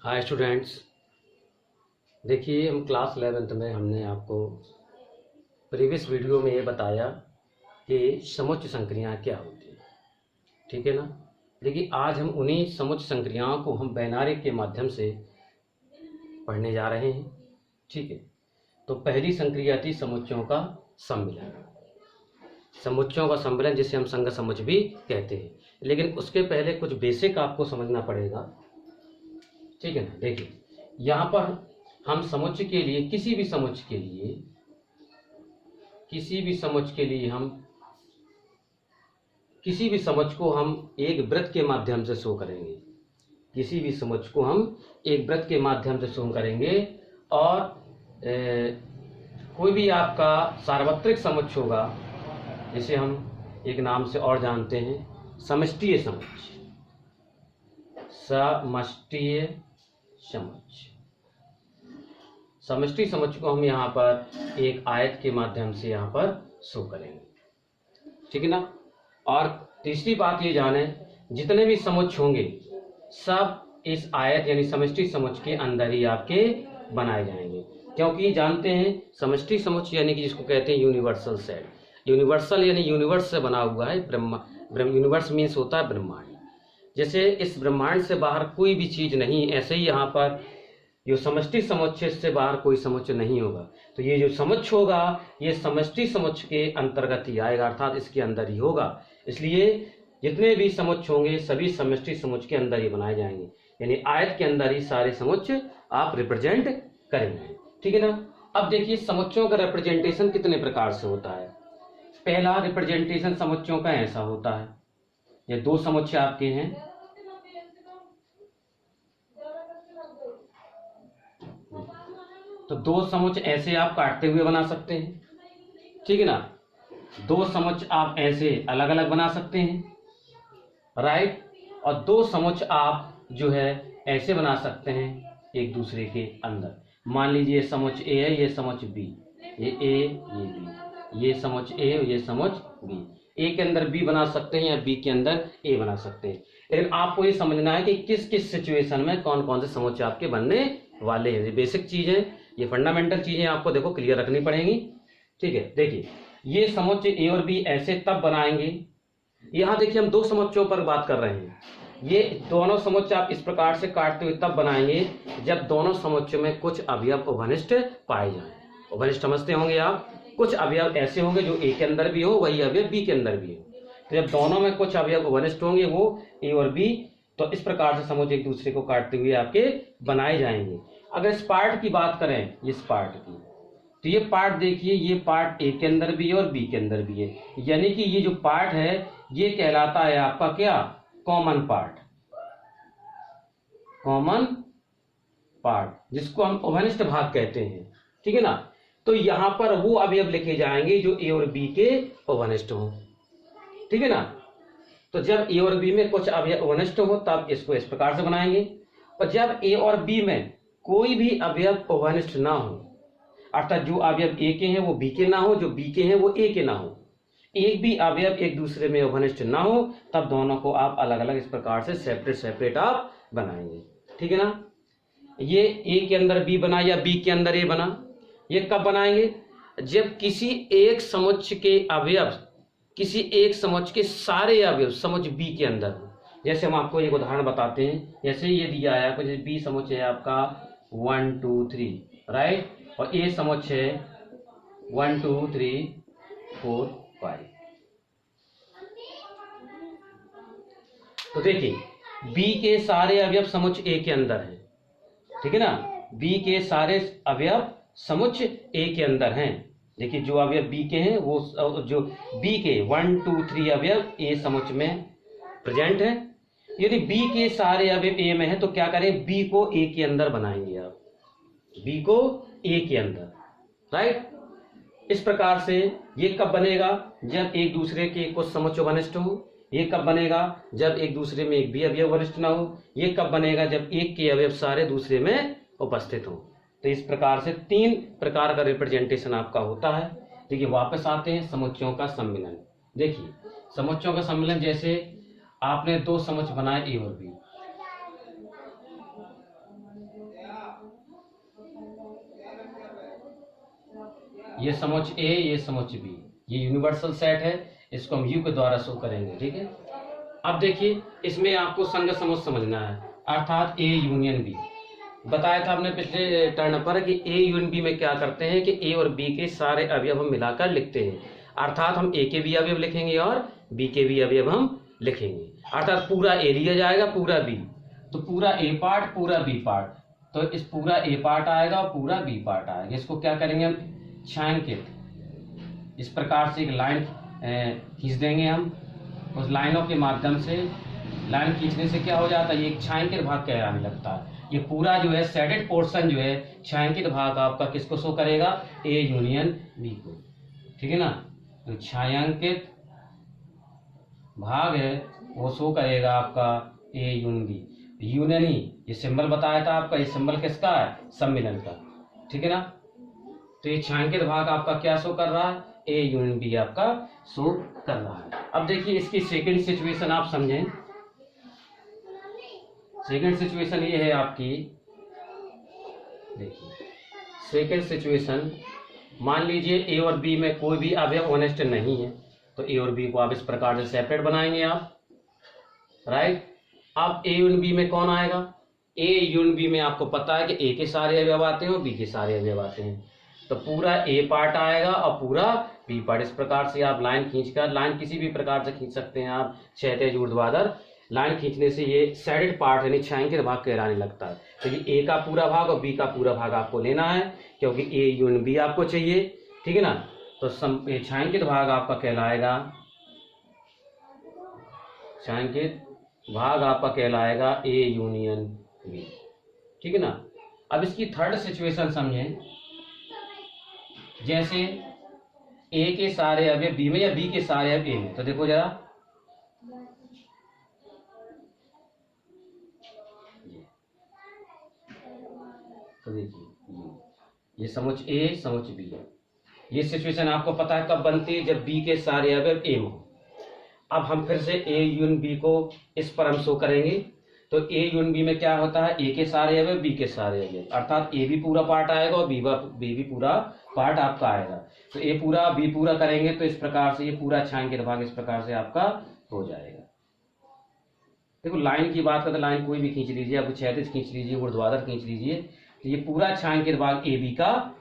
Hi students, देखिए हम class 11th में हमने आपको प्रीवियस वीडियो में ये बताया कि समुच्च संक्रियाएं क्या होती हैं। ठीक है ना। देखिए आज हम उन्हीं समुच्च संक्रियाओं को हम वैनारिक के माध्यम से पढ़ने जा रहे हैं। ठीक है, तो पहली संक्रिया थी समुच्चों का सम्मिलन। समुच्चों का सम्मिलन जिसे हम संघ समुच्च भी कहते हैं, लेकिन उसके पहले कुछ बेसिक आपको समझना पड़ेगा। ठीक है ना। देखिए यहाँ पर हम समुच्च के लिए किसी भी समुच्च को हम एक वृत्त के माध्यम से शो करेंगे। किसी भी समुच्च को हम एक वृत्त के माध्यम से शो करेंगे और कोई भी आपका सार्वत्रिक समुच्च होगा जिसे हम एक नाम से और जानते हैं समष्टीय समुच्च। समष्टि समुच्च को हम यहाँ पर एक आयत के माध्यम से यहाँ पर शो करेंगे। ठीक है ना। और तीसरी बात ये जाने, जितने भी समुच्च होंगे सब इस आयत यानी समष्टि समुच्च के अंदर ही आपके बनाए जाएंगे, क्योंकि जानते हैं समष्टि समुच्च यानी कि जिसको कहते हैं यूनिवर्सल सेट। यूनिवर्सल यानी यूनिवर्स से बना हुआ है। यूनिवर्स मीन्स होता है ब्रह्मांड। जैसे इस ब्रह्मांड से बाहर कोई भी चीज नहीं, ऐसे ही यहाँ पर जो समष्टि समुच्च से बाहर कोई समुच्च नहीं होगा। तो ये जो समुच्च होगा ये समष्टि समुच्च के अंतर्गत ही आएगा, अर्थात इसके अंदर ही होगा। इसलिए जितने भी समुच्च होंगे सभी समष्टि समुच्च के अंदर ही बनाए जाएंगे, यानी आयत के अंदर ही सारे समुच्च आप रिप्रेजेंट करेंगे। ठीक है ना। अब देखिए समुच्चों का रिप्रेजेंटेशन कितने प्रकार से होता है। पहला रिप्रेजेंटेशन समुच्चों का ऐसा होता है, ये दो समुच्च आपके हैं, तो दो समुच्च ऐसे आप काटते हुए बना सकते हैं। ठीक है ना। दो समुच्च आप ऐसे अलग अलग बना सकते हैं, राइट। और दो समुच्च आप जो है ऐसे बना सकते हैं एक दूसरे के अंदर। मान लीजिए समुच्च ए है, ये समुच्च बी, ये ए ये बी, ये समुच्च ए ये समुच्च बी। ए के अंदर बी बना सकते हैं या बी के अंदर ए बना सकते हैं, लेकिन आपको ये समझना है कि किस किस सिचुएशन में कौन कौन से समुच्च आपके बनने वाले हैं। ये बेसिक चीज है, ये फंडामेंटल चीजें आपको देखो क्लियर रखनी पड़ेंगी। ठीक है। देखिए ये समुच्च ए और बी ऐसे तब बनाएंगे। यहाँ देखिए हम दो समुच्चों पर बात कर रहे हैं। ये दोनों समुच्च आप इस प्रकार से काटते हुए तब बनाएंगे जब दोनों समुच्चों में कुछ अवयव उभनिष्ठ पाए जाएं। उभनिष्ठ समझते होंगे आप, कुछ अवयव ऐसे होंगे जो ए के अंदर भी हो, वही अवयव बी के अंदर भी हो। तो जब दोनों में कुछ अवयव उभनिष्ठ होंगे वो ए और बी, तो इस प्रकार से समुच्च एक दूसरे को काटते हुए आपके बनाए जाएंगे। अगर इस पार्ट की बात करें, इस पार्ट की, तो ये पार्ट देखिए, ये पार्ट ए के अंदर भी है और बी के अंदर भी है, यानी कि ये जो पार्ट है ये कहलाता है आपका क्या, कॉमन पार्ट। कॉमन पार्ट जिसको हम उभनिष्ठ भाग कहते हैं। ठीक है ना। तो यहां पर वो अवयव लिखे जाएंगे जो ए और बी के उभनिष्ठ हो। ठीक है ना। तो जब ए और बी में कुछ अवयव उभनिष्ठ हो तब इसको इस प्रकार से बनाएंगे, और जब ए और बी में कोई भी अवयव उभनिष्ठ ना हो, अर्थात जो अवयव ए के हैं वो बी के ना हो, जो बी के हैं वो ए के ना हो, एक भी अवयव एक दूसरे में उभनिष्ठ ना हो, तब दोनों को आप अलग अलग इस प्रकार से सेपरेट सेपरेट आप बनाएंगे। ठीक है ना। ये ए के अंदर बी बना या बी के अंदर ए बना, ये कब बनाएंगे, जब किसी एक समुच्च के अवयव, किसी एक समुच्च के सारे अवयव समुच्च बी के अंदर हो। जैसे हम आपको एक उदाहरण बताते हैं, जैसे ये दिया है आपको, जैसे बी समुच्च है आपका 1 2 3, राइट, और ए समुच्च है 1 2 3 4 5। तो देखिए बी के सारे अवयव समुच्च ए के अंदर है। ठीक है ना। बी के सारे अवयव समुच्च ए के अंदर हैं। देखिए जो अवयव बी के हैं वो जो बी के 1 2 3 अवयव ए समुच्च में प्रेजेंट है। यदि बी के सारे अवयव ए में है तो क्या करें, बी को ए के अंदर बनाएंगे आप, बी को ए के अंदर, राइट। इस प्रकार से ये कब बनेगा, जब एक दूसरे के कुछ समुच्च उभनिष्ठ हो। ये कब बनेगा, जब एक दूसरे में एक भी अवयव उभनिष्ठ ना हो। ये कब बनेगा, जब एक के अवयव सारे दूसरे में उपस्थित हो। तो इस प्रकार से तीन प्रकार का रिप्रेजेंटेशन आपका होता है। देखिए वापस आते हैं समुच्चों का सम्मिलन। देखिए समुच्चों का सम्मिलन, जैसे आपने दो समुच्च बनाए ए और बी, ये समुच्चय ए, ये समुच्चय बी, ये यूनिवर्सल सेट है, इसको हम यू के द्वारा शो करेंगे। ठीक है, अब देखिए इसमें आपको संगत समुच्चय समझना है, अर्थात ए यूनियन बी। बताया था हमने पिछले टर्न पर कि ए यूनियन बी में क्या करते हैं कि ए और बी के सारे अवयव हम मिलाकर लिखते हैं, अर्थात हम ए के भी अवयव लिखेंगे और बी के भी अवयव हम लिखेंगे, अर्थात पूरा ए लिया जाएगा पूरा बी, तो पूरा ए पार्ट पूरा बी पार्ट, तो इस पूरा ए पार्ट आएगा और पूरा बी पार्ट आएगा। इसको क्या करेंगे हम छायांकित, इस प्रकार से एक लाइन खींच देंगे हम, उस लाइनों के माध्यम से, लाइन खींचने से क्या हो जाता है, ये एक छायांकित भाग कहलाने लगता है। ये पूरा जो है शेडेड पोर्शन जो है छायांकित भाग आपका किसको शो करेगा, ए यूनियन बी को। ठीक है ना, तो छायांकित भाग है वो शो करेगा आपका ए यूनियन बी। यूनियनी ये सिंबल बताया था आपका, ये सिंबल किसका है, सम्मिलन का। ठीक है ना, तो ये छायांकित भाग आपका क्या शो कर रहा है, ए यूनियन बी आपका शो कर रहा है। अब देखिए इसकी सेकंड सिचुएशन आप समझें। सेकंड सिचुएशन ये है आपकी, देखिए सेकंड सिचुएशन, मान लीजिए ए और बी में कोई भी अवयव ऑनेस्ट नहीं है, तो ए और बी को आप इस प्रकार से सेपरेट बनाएंगे आप, राइट। अब ए यूनियन बी में कौन आएगा, ए यूनियन बी में आपको पता है कि ए के सारे अवयव आते हैं और बी के सारे अवयव आते हैं, तो पूरा ए पार्ट आएगा और पूरा बी पार्ट। इस प्रकार से आप लाइन खींचकर, लाइन किसी भी प्रकार से खींच सकते हैं आप, क्षैतिज ऊर्ध्वाधर, लाइन खींचने से ये शेडेड पार्ट यानी छायांकित भाग कहलाने लगता है। तो ये ए का पूरा भाग और बी का पूरा भाग आपको लेना है, क्योंकि ए यूनियन बी आपको चाहिए। ठीक है ना, तो छायांकित भाग आपका कहलाएगा, छायांकित भाग आपका कहलाएगा ए यूनियन बी। ठीक है ना, अब इसकी थर्ड सिचुएशन समझें। जैसे ए के सारे अवयव बी में या बी के सारे अवयव ए में, तो देखो जरा, तो देखिए ये समुच्चय ए समुच्चय बी है। ये सिचुएशन आपको पता है कब बनती है, जब बी के सारे अवयव ए में हो। अब हम फिर से ए यूनियन बी को इस पर हम शो करेंगे, तो ए यूनियन बी में क्या होता है, ए के सारे अवयव बी के सारे अवयव, अर्थात ए भी पूरा पार्ट आएगा और बी भी पूरा पार्ट आपका आएगा। तो ए पूरा बी पूरा करेंगे तो इस प्रकार से ये पूरा छायांकित भाग इस प्रकार से आपका हो जाएगा। देखो लाइन की बात करते, लाइन कोई भी खींच लीजिए, आप क्षैतिज खींच लीजिए, ऊर्ध्वाधर खींच लीजिए, तो ये पूरा छायांकित भाग ए बी का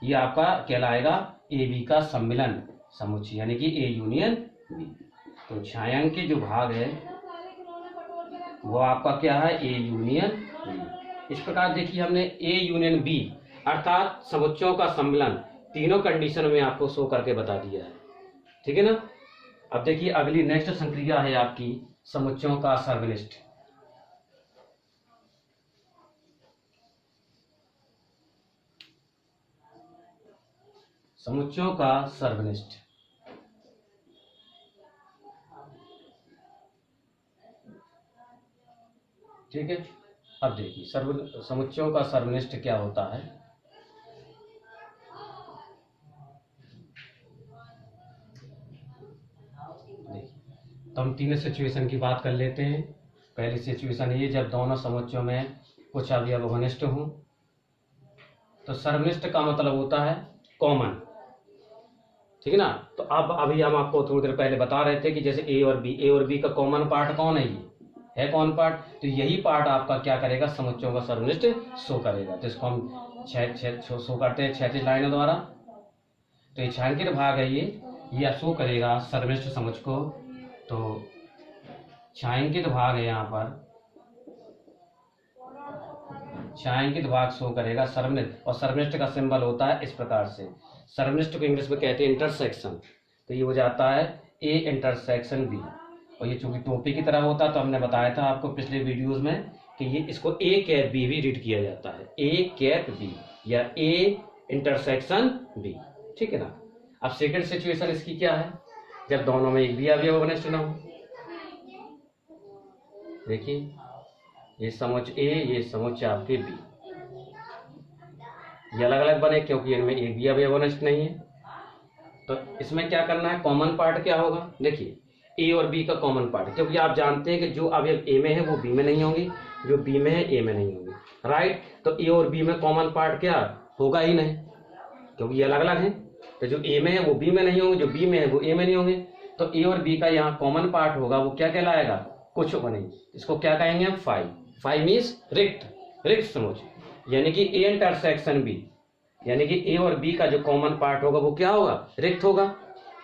ये आपका कहलाएगा ए बी का सम्मिलन समुच्चय, यानी कि ए यूनियन बी। तो छायांकित जो भाग है वो आपका क्या है, ए यूनियन बी। इस प्रकार देखिए हमने ए यूनियन बी अर्थात समुच्चयों का सम्मिलन तीनों कंडीशन में आपको शो करके बता दिया है। ठीक है ना, अब देखिए अगली नेक्स्ट संक्रिया है आपकी समुच्चयों का सर्वनिष्ठ। समुच्चयों का सर्वनिष्ठ, ठीक है। अब देखिए समुच्चयों का सर्वनिष्ठ क्या होता है। देखिए तो हम तीनों सिचुएशन की बात कर लेते हैं। पहली सिचुएशन ये, जब दोनों समुच्चयों में कुछ अवयव घनिष्ठ हों, तो सर्वनिष्ठ का मतलब होता है कॉमन। ठीक है ना, तो अब अभी हम आपको थोड़ी देर पहले बता रहे थे कि जैसे ए और बी का कॉमन पार्ट कौन है, ये है कौन पार्ट, तो यही पार्ट आपका क्या करेगा, समुच्चयों का सर्वनिष्ठ शो करेगा। तो इसको हम शो करते हैं क्षैतिज लाइनों द्वारा। तो ये छायांकित भाग है, ये शो करेगा सर्वनिष्ठ समुच्चय को। तो छायांकित भाग है, यहाँ पर छायांकित भाग शो करेगा सर्वनिष्ठ, और सर्वनिष्ठ का सिंबल होता है इस प्रकार से। सर्वनिष्ठ को इंग्लिश में कहते हैं इंटरसेक्शन, तो ये हो जाता है ए इंटरसेक्शन बी। और ये चूंकि टोपी की तरह होता है, तो हमने बताया था आपको पिछले वीडियोस में कि ये इसको ए कैप बी भी रीड किया जाता है, ए कैप बी या ए इंटरसेक्शन बी। ठीक है ना, अब सेकंड सिचुएशन इसकी क्या है, जब दोनों में एक भी अवयव घनिष्ठ न हो। देखिए ये समुच्चय ए, ये समुच्चय आपके बी, ये अलग अलग बने क्योंकि इनमें एक भी अवयव घनिष्ठ नहीं है। तो इसमें क्या करना है, कॉमन पार्ट क्या होगा, देखिए ए और बी का कॉमन पार्ट, क्योंकि आप जानते हैं कि जो अवयव ए में है वो बी में नहीं होंगे, जो बी में है ए में नहीं होंगे, राइट। तो ए और बी में कॉमन पार्ट क्या होगा ही नहीं, क्योंकि ये अलग अलग हैं। तो जो ए में है वो बी में नहीं होंगे, जो बी में है वो ए में नहीं होंगे। तो ए और बी का यहाँ कॉमन पार्ट होगा, वो क्या कहलाएगा, कुछ नहीं, इसको क्या कहेंगे हम, फाई। फाई मीन्स रिक्त समुच, यानी कि ए इंटरसेक्शन बी, यानी कि ए और बी का जो कॉमन पार्ट होगा वो क्या होगा, रिक्त होगा।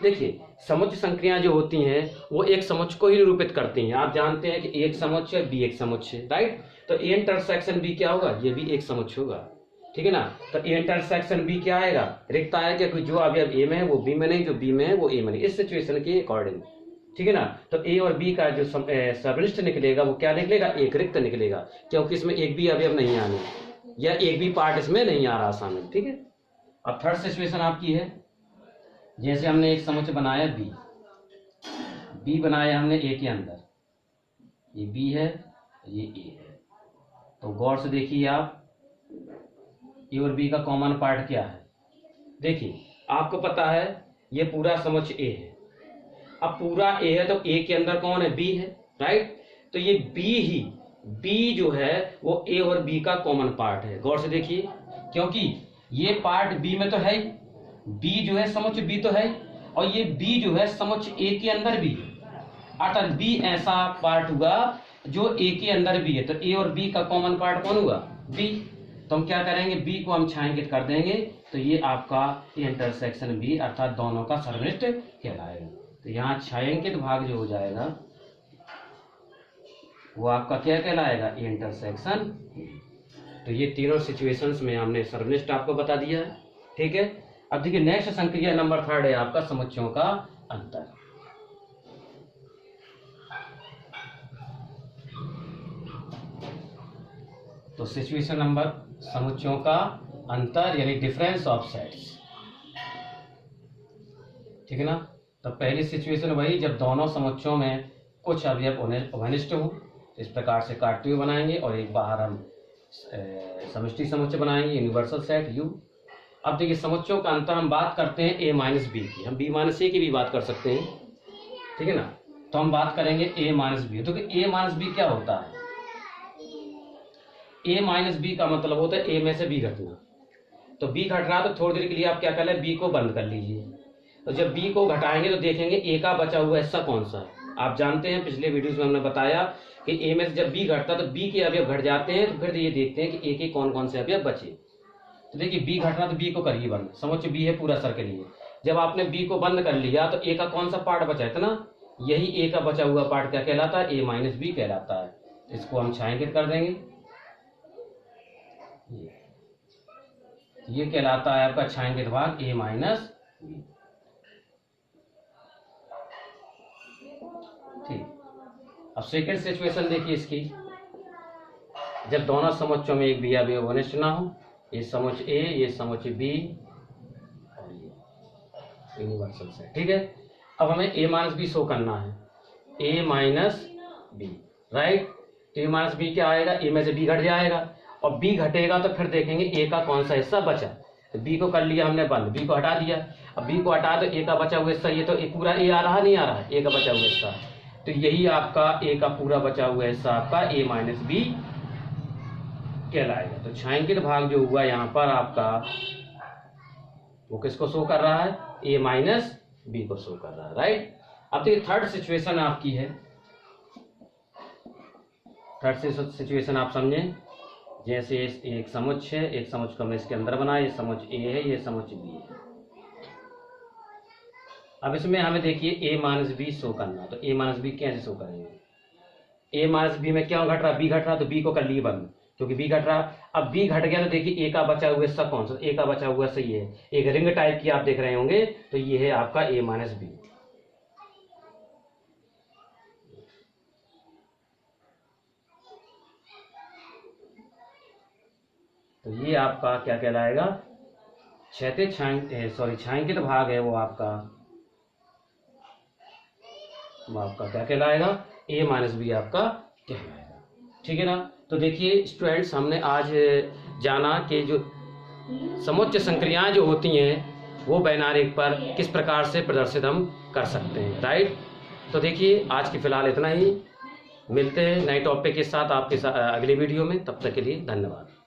देखिए समुच्च संक्रियाएं जो होती हैं वो एक समुच्च को ही निरूपित करती हैं। आप जानते हैं कि ए एक समुच्च है, बी एक समुच्च है, राइट। तो ए इंटरसेक्शन बी क्या होगा, ये भी एक समुच्च होगा, ठीक है ना। तो ए इंटरसेक्शन बी क्या आएगा, रिक्त आएगा, क्योंकि जो अवयव ए में है वो बी में नहीं, जो बी में है वो ए में नहीं, इस सिचुएशन के अकॉर्डिंग, ठीक है ना। तो ए और बी का जो सबलिस्ट निकलेगा वो क्या निकलेगा, एक रिक्त निकलेगा, क्योंकि इसमें एक भी अवयव नहीं आने या एक भी पार्ट इसमें नहीं आ रहा शामिल, ठीक है। अब थर्ड सिचुएशन आपकी है, जैसे हमने एक समुच्च बनाया बी बनाया हमने ए के अंदर, ये बी है ये ए है। तो गौर से देखिए आप, ए और बी का कॉमन पार्ट क्या है। देखिए आपको पता है ये पूरा समुच्च ए है, अब पूरा ए है तो ए के अंदर कौन है, बी है, राइट। तो ये बी जो है वो ए और बी का कॉमन पार्ट है। गौर से देखिए, क्योंकि ये पार्ट बी में तो है ही, बी जो है समुच्च बी तो है, और ये बी जो है समुच्च ए के अंदर भी, अर्थात बी ऐसा पार्ट हुआ जो ए के अंदर भी है। तो ए और बी का कॉमन पार्ट कौन हुआ, बी। तो हम क्या करेंगे, बी को हम छायांकित कर देंगे, तो ये आपका इंटरसेक्शन बी अर्थात दोनों का सर्वनिष्ठ कहलाएगा। तो यहाँ छायांकित भाग जो हो जाएगा वो आपका क्या कहलाएगा, इंटरसेक्शन। तो ये तीनों सिचुएशंस में हमने सर्वनिष्ठ आपको बता दिया है, ठीक है। अब देखिए नेक्स्ट संक्रिया नंबर 3 है आपका समुच्चयों का अंतर। तो सिचुएशन नंबर समुच्चयों का अंतर यानी डिफरेंस ऑफ सेट्स, ठीक है ना। तो पहली सिचुएशन वही, जब दोनों समुच्चयों में कुछ अवयव अनिष्ट हो, इस प्रकार से काटते हुए बनाएंगे, और एक बाहर हम समष्टि समुच्चय बनाएंगे, यूनिवर्सल सेट यू। अब देखिए समुच्चयों का अंतर हम बात करते हैं ए माइनस बी की, हम बी माइनस ए की भी बात कर सकते हैं, ठीक है ना। तो हम बात करेंगे ए माइनस बी। तो ए माइनस बी क्या होता है, ए माइनस बी का मतलब होता है ए में से बी घटना। तो बी घट रहा है तो थोड़ी देर के लिए आप क्या कर लें, बी को बंद कर लीजिए। तो जब बी को घटाएंगे तो देखेंगे ए का बचा हुआ हिस्सा कौन सा है। आप जानते हैं पिछले वीडियोस में हमने बताया कि ए में से जब बी घटता है तो बी के अवयव घट जाते हैं, तो फिर ये देखते हैं कि ए के कौन कौन से अवयव बचे। तो देखिए बी घट रहा तो बी को करिए बंद, समुच्च बी है पूरा सर के लिए। जब आपने बी को बंद कर लिया तो ए का कौन सा पार्ट बचा है, इतना, यही ए का बचा हुआ पार्ट क्या कहलाता है, ए माइनस बी कहलाता है। इसको हम छायांकित कर देंगे, ये कहलाता है आपका छायांकित भाग ए माइनस बी, ठीक। अब सेकेंड सिचुएशन देखिए इसकी, जब दोनों समुच्चों में एक भी अवयव अनिष्ट ना हो, ये समुच्च ए ये समुच्च बी और ये यूनिवर्सल सेट, ठीक है। अब हमें ए माइनस बी शो करना है, ए माइनस बी, राइट। तो ए माइनस बी क्या आएगा, ए में से बी घट जाएगा, और बी घटेगा तो फिर देखेंगे ए का कौन सा हिस्सा बचा। तो बी को कर लिया हमने बंद, बी को हटा दिया। अब बी को हटा तो ए का बचा हुआ हिस्सा, ये तो पूरा ए आ रहा नहीं आ रहा, ए का बचा हुआ हिस्सा, तो यही आपका ए का पूरा बचा हुआ हिस्सा आपका ए माइनस बी कहलाएगा। तो छायांकित भाग जो हुआ यहाँ पर आपका वो किसको शो कर रहा है, ए माइनस बी को शो कर रहा है, राइट। अब देखिए थर्ड सिचुएशन आपकी है, थर्ड सिचुएशन आप समझें। जैसे एक समुच्च है, एक समुच्च को हमने इसके अंदर बनाया, ये समुच्च ए है ये समुच्च बी है। अब इसमें हमें देखिए ए माइनस बी शो करना, तो ए माइनस बी कैसे शो करेंगे, ए माइनस बी में क्या घट रहा, बी घट रहा, तो बी को कर लिए बंद, क्योंकि बी घट रहा। अब बी घट गया तो देखिए ए का बचा हुआ हिस्सा कौन सा, ए का बचा हुआ सही है, एक रिंग टाइप की आप देख रहे होंगे, तो ये है आपका ए माइनस बी। तो ये आपका क्या कहलाएगा, क्षैतिज छायांकित भाग है वो आपका क्या कहलाएगा, ए माइनस बी आपका कहलाएगा, ठीक है ना। तो देखिए स्टूडेंट्स, हमने आज जाना कि जो समुच्च संक्रियाएं जो होती हैं वो वैनारिक पर किस प्रकार से प्रदर्शित हम कर सकते हैं, राइट। तो देखिए आज की फिलहाल इतना ही, मिलते हैं नए टॉपिक के साथ आपके साथ अगले वीडियो में, तब तक के लिए धन्यवाद।